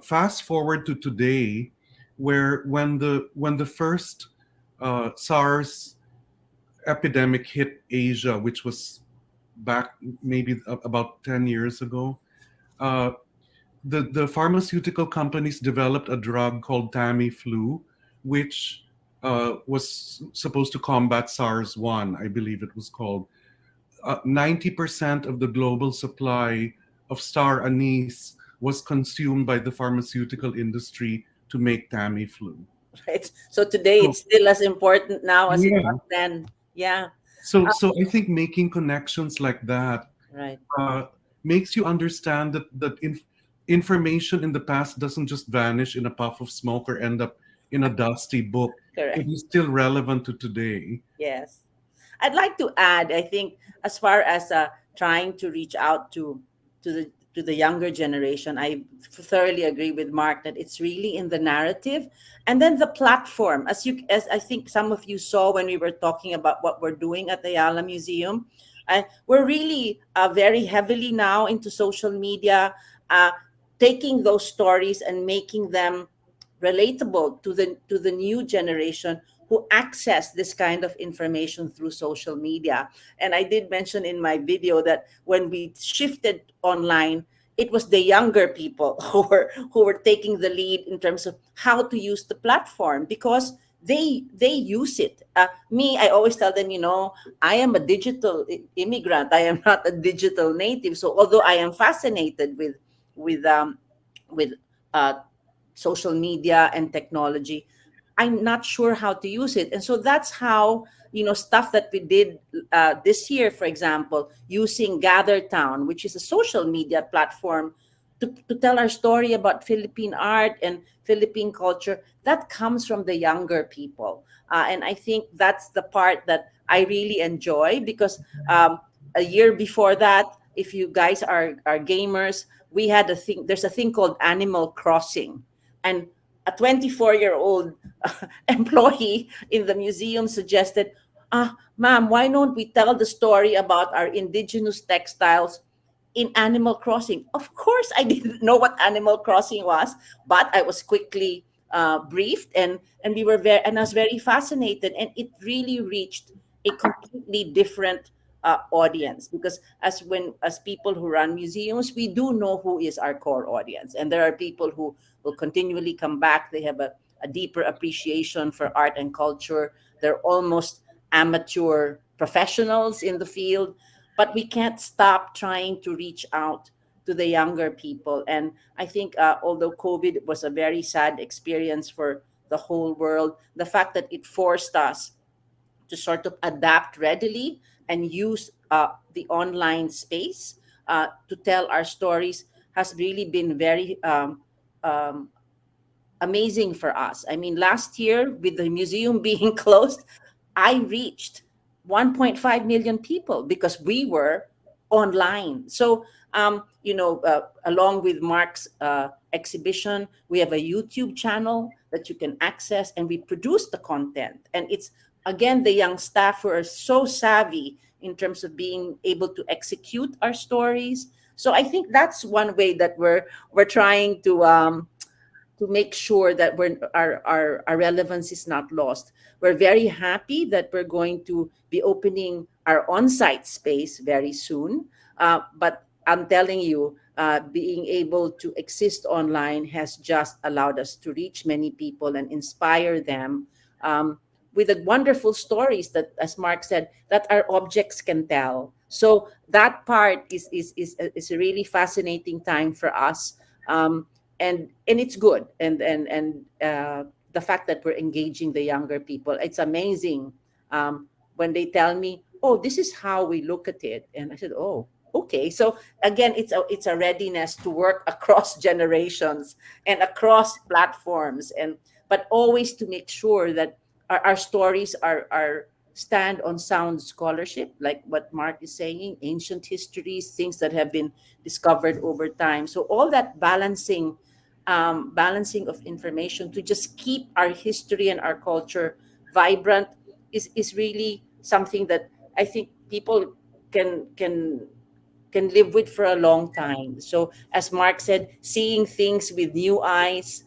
Fast forward to today, where when the first SARS epidemic hit Asia, which was back maybe about 10 years ago, uh, the pharmaceutical companies developed a drug called Tamiflu, which was supposed to combat SARS-1, I believe it was called. 90% of the global supply of star anise was consumed by the pharmaceutical industry to make Tamiflu. Right. So today So it's still as important now as it was yeah, then. Yeah. so I think making connections like that Right. uh, makes you understand that information in the past doesn't just vanish in a puff of smoke or end up in a dusty book. It Correct. is still relevant to today. Yes. I'd like to add, I think, as far as trying to reach out to the younger generation, I thoroughly agree with Mark that it's really in the narrative, and then the platform. As I think some of you saw when we were talking about what we're doing at the Ayala Museum, we're really very heavily now into social media, uh, taking those stories and making them relatable to the new generation who access this kind of information through social media. And I did mention in my video that when we shifted online, it was the younger people who were taking the lead in terms of how to use the platform because they use it. Me, I always tell them, I am a digital immigrant. I am not a digital native. So although I am fascinated with um, with uh, social media and technology, I'm not sure how to use it. And so that's how, stuff that we did this year, for example, using Gather Town, which is a social media platform to tell our story about Philippine art and Philippine culture, that comes from the younger people. And I think that's the part that I really enjoy because a year before that, if you guys are gamers, we had there's a thing called Animal Crossing. And a 24-year-old employee in the museum suggested, ma'am, why don't we tell the story about our indigenous textiles in Animal Crossing? Of course, I didn't know what Animal Crossing was, but I was quickly briefed, and we were and I was very fascinated, and it really reached a completely different audience because as people who run museums, we do know who is our core audience, and there are people who will continually come back. They have a deeper appreciation for art and culture. They're almost amateur professionals in the field, but we can't stop trying to reach out to the younger people. And I think, although COVID was a very sad experience for the whole world, the fact that it forced us to sort of adapt readily and use the online space to tell our stories has really been very um, amazing for us. I mean, last year, with the museum being closed, I reached 1.5 million people because we were online. So, along with Mark's exhibition, we have a YouTube channel that you can access, and we produce the content. And it's, again, the young staff who are so savvy in terms of being able to execute our stories. So I think that's one way that we're trying to make sure that our relevance is not lost. We're very happy that we're going to be opening our on-site space very soon. But I'm telling you, being able to exist online has just allowed us to reach many people and inspire them with the wonderful stories that, as Mark said, that our objects can tell. So that part is a really fascinating time for us. And it's good, and the fact that we're engaging the younger people, it's amazing. When they tell me, oh, this is how we look at it, and I said, oh, okay. So again, it's a readiness to work across generations and across platforms, and but always to make sure that our stories are stand on sound scholarship, like what Mark is saying, ancient histories, things that have been discovered over time. So all that balancing of information to just keep our history and our culture vibrant is really something that I think people can can can live with for a long time. So as Mark said, seeing things with new eyes.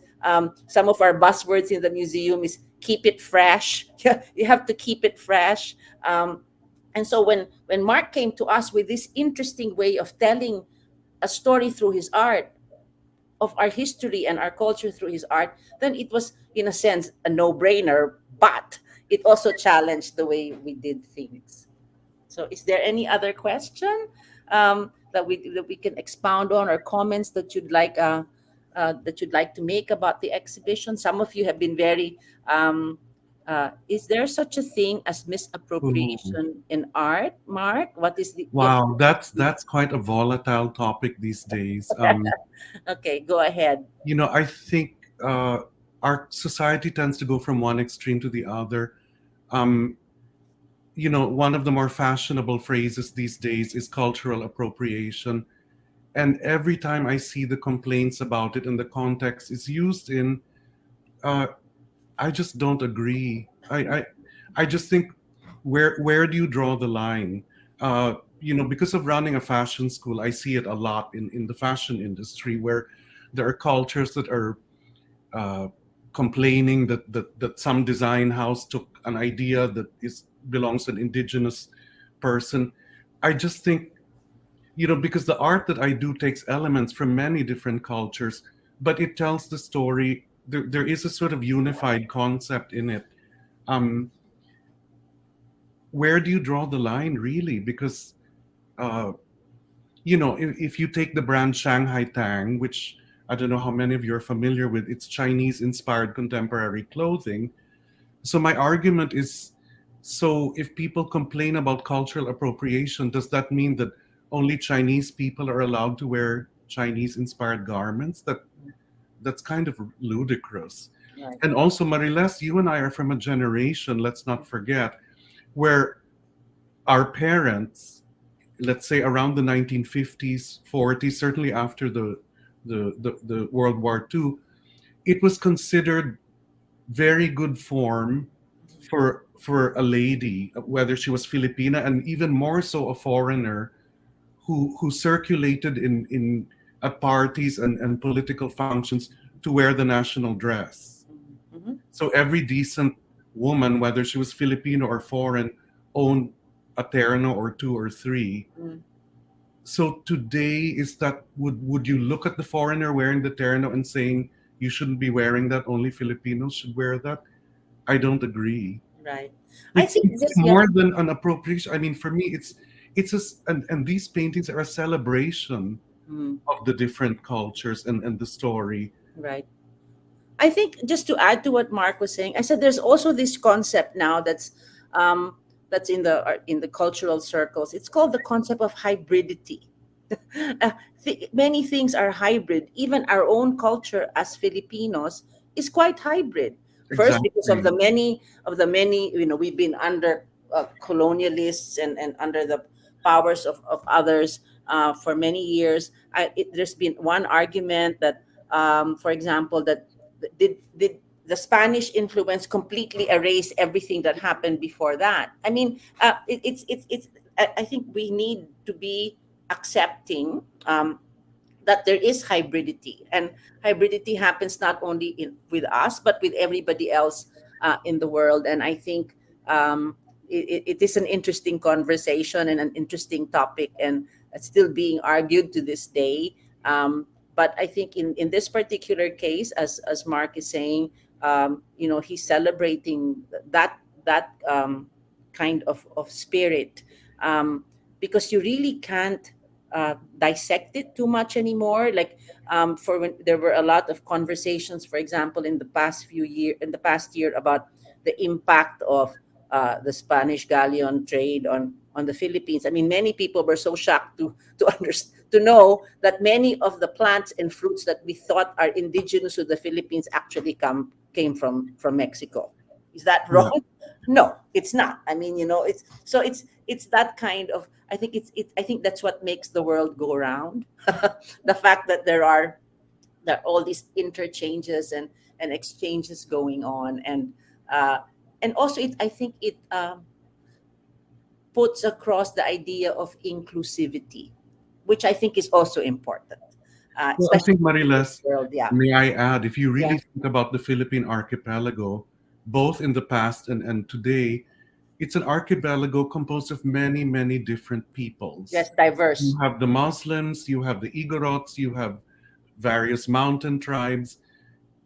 Some of our buzzwords in the museum is keep it fresh. You have to keep it fresh. And so when Mark came to us with this interesting way of telling a story through his art, of our history and our culture through his art, then it was, in a sense, a no brainer, but it also challenged the way we did things. So, is there any other question that we can expound on, or comments that you'd like that you'd like to make about the exhibition? Some of you have been very. Is there such a thing as Ooh. misappropriation in art, Mark? What is the Wow, that's quite a volatile topic these days. Okay, go ahead. I think uh, our society tends to go from one extreme to the other. Um, one of the more fashionable phrases these days is cultural appropriation. And every time I see the complaints about it and the context it's used in, uh, I just don't agree. I just think, where do you draw the line? Because of running a fashion school, I see it a lot in the fashion industry, where there are cultures that are uh, complaining that some design house took an idea that is belongs to an indigenous person. I just think, because the art that I do takes elements from many different cultures, but it tells the story. There is a sort of unified concept in it. Um, where do you draw the line, really? Because uh, if you take the brand Shanghai Tang, which I don't know how many of you are familiar with, it's Chinese inspired contemporary clothing. So my argument is, so if people complain about cultural appropriation, does that mean that only Chinese people are allowed to wear Chinese inspired garments? That's kind of ludicrous. Right. And also, Mariles, you and I are from a generation, let's not forget, where our parents, let's say around the 1950s, 40s, certainly after the World War II, it was considered very good form for a lady, whether she was Filipina and even more so a foreigner, who circulated in at parties and political functions, to wear the national dress. Mhm. So every decent woman, whether she was Filipino or foreign, owned a terno or two or three. Mhm. So today, is that, would you look at the foreigner wearing the terno and saying you shouldn't be wearing that, only Filipinos should wear that? I don't agree. Right. I It's think it's this, yeah. more than an appropriation. I mean, for me, and these paintings are a celebration Mm, of the different cultures and the story. right. I think just to add to what Mark was saying, I said there's also this concept now um, that's in the cultural circles. It's called the concept of hybridity. Many things are hybrid. Even our own culture as Filipinos is quite hybrid. First, because Exactly. of the many, we've been under colonialists and under the powers of others for many years. There's been one argument that, for example, that did the Spanish influence completely erase everything that happened before that? I mean, it's. I think we need to be accepting that there is hybridity, and hybridity happens not only with us but with everybody else in the world. And I think it is an interesting conversation and an interesting topic, and it's still being argued to this day. But I think in this particular case, as Mark is saying, he's celebrating that kind of spirit, because you really can't dissect it too much anymore. Like, for when there were a lot of conversations, for example, in the past year, about the impact of the Spanish galleon trade on the Philippines. I mean, many people were so shocked to know that many of the plants and fruits that we thought are indigenous to the Philippines actually came from Mexico. Is that Yeah. wrong? No, it's not. I mean, it's that kind of. I think I think that's what makes the world go round. The fact that there are all these interchanges and exchanges going on, uh, and also I think it puts across the idea of inclusivity, which I think is also important, Well, I especially think, in this Mariles, world. Yeah, may I add, if you yeah, really think about the Philippine archipelago, both in the past and today, it's an archipelago composed of many, many different peoples. yes, diverse. You have the Muslims, you have the Igorots, you have various mountain tribes.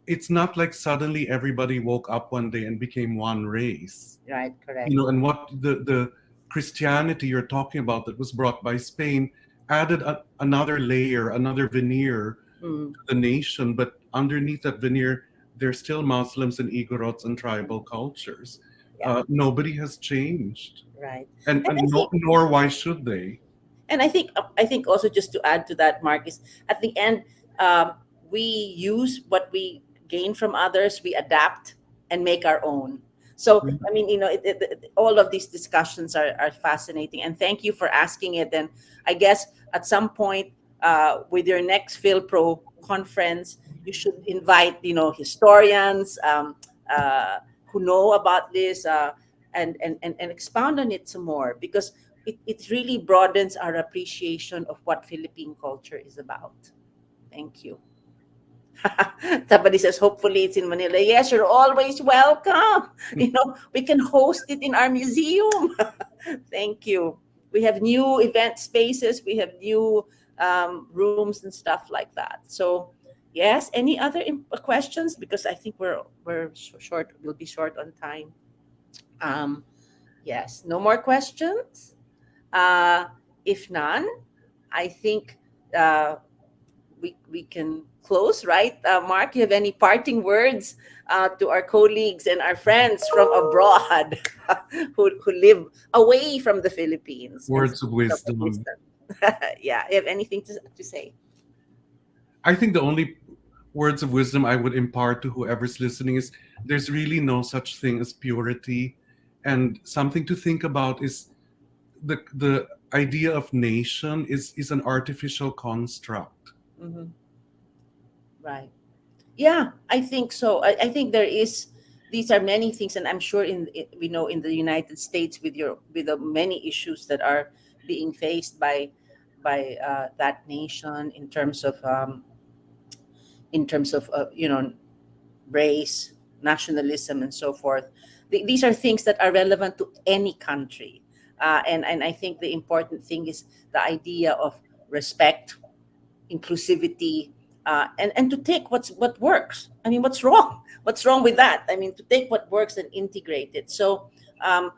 It's not like suddenly everybody woke up one day and became one race. Right, correct. And what the Christianity you're talking about, that was brought by Spain, added another layer, another veneer Mm, the nation, but underneath that veneer, there's still Muslims and Igorots and tribal cultures. yeah, Nobody has changed, right. and, And I and no, think nor why should they? I think also, just to add to that, Mark, is at the end, um, we use what we gain from others, we adapt and make our own. So I mean, all of these discussions are fascinating, and thank you for asking it. And I guess at some point, with your next PhilPro conference, you should invite historians, uh, who know about this, and expound on it some more, because it really broadens our appreciation of what Philippine culture is about. Thank you. Somebody says, hopefully it's in Manila. Yes, you're always welcome. We can host it in our museum. Thank you. We have new event spaces, we have new rooms and stuff like that. So, yes, any other questions? Because I think short. We'll be short on time. Um, yes, no more questions. Uh, if none, I think uh, we can close, right? Mark, you have any parting words to our colleagues and our friends from abroad who live away from the Philippines and Words speak of of the wisdom. wisdom? Yeah, you have anything to say? I think the only words of wisdom I would impart to whoever's listening is there's really no such thing as purity. And something to think about is the idea of nation is an artificial construct. Hmm. Right. Yeah, I think so. I think there is. These are many things, and I'm sure we know in the United States, with the many issues that are being faced by that nation in terms of race, nationalism, and so forth. These are things that are relevant to any country, and I think the important thing is the idea of respect, inclusivity, and to take what works. I mean, what's wrong? What's wrong with that? I mean, to take what works and integrate it. So, um,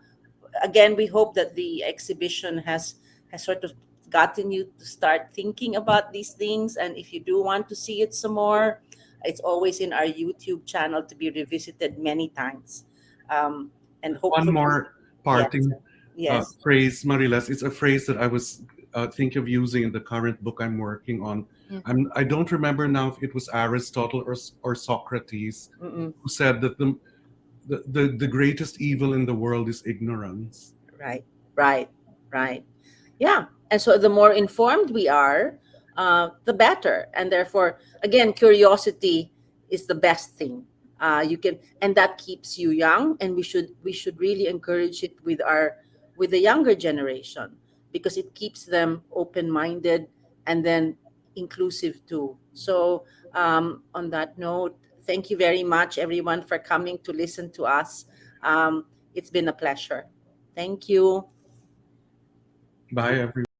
again, we hope that the exhibition has sort of gotten you to start thinking about these things. And if you do want to see it some more, it's always in our YouTube channel to be revisited many times. Um, and One hopefully, more yes, parting yes. phrase, Mariles. It's a phrase that I was think of using in the current book I'm working on. Yeah. I don't remember now if it was Aristotle or Socrates Mm-mm. who said that the greatest evil in the world is ignorance. Right, right, right. Yeah. And so the more informed we are, the better. And therefore, again, curiosity is the best thing. And that keeps you young. And we should really encourage it with the younger generation, because it keeps them open minded and then inclusive too. So, on that note, thank you very much, everyone, for coming to listen to us. It's been a pleasure. Thank you. Bye, everyone.